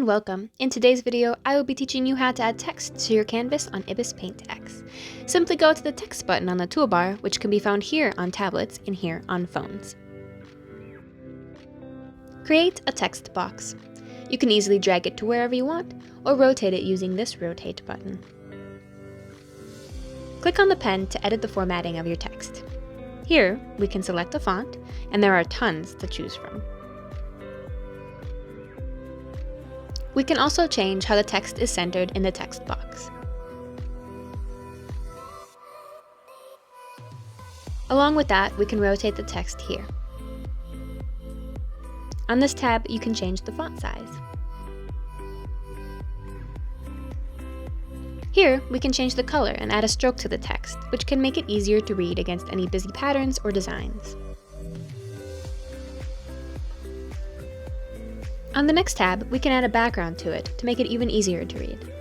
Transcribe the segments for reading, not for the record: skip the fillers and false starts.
welcome. In today's video, I will be teaching you how to add text to your canvas on ibisPaint X. Simply go to the text button on the toolbar, which can be found here on tablets and here on phones. Create a text box. You can easily drag it to wherever you want, or rotate it using this rotate button. Click on the pen to edit the formatting of your text. Here, we can select a font, and there are tons to choose from. We can also change how the text is centered in the text box. Along with that, we can rotate the text here. On this tab, you can change the font size. Here, we can change the color and add a stroke to the text, which can make it easier to read against any busy patterns or designs. On the next tab, we can add a background to it to make it even easier to read.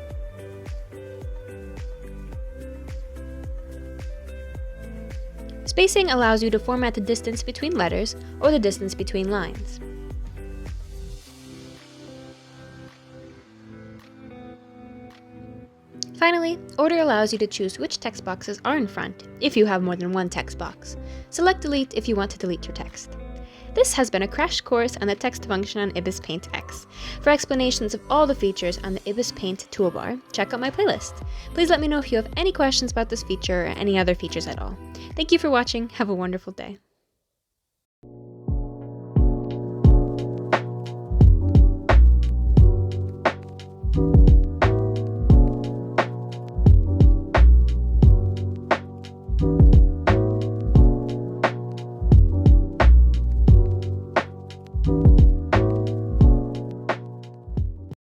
Spacing allows you to format the distance between letters or the distance between lines. Finally, order allows you to choose which text boxes are in front if you have more than one text box. Select Delete if you want to delete your text. This has been a crash course on the text function on ibisPaint X. For explanations of all the features on the ibisPaint toolbar, check out my playlist. Please let me know if you have any questions about this feature or any other features at all. Thank you for watching. Have a wonderful day.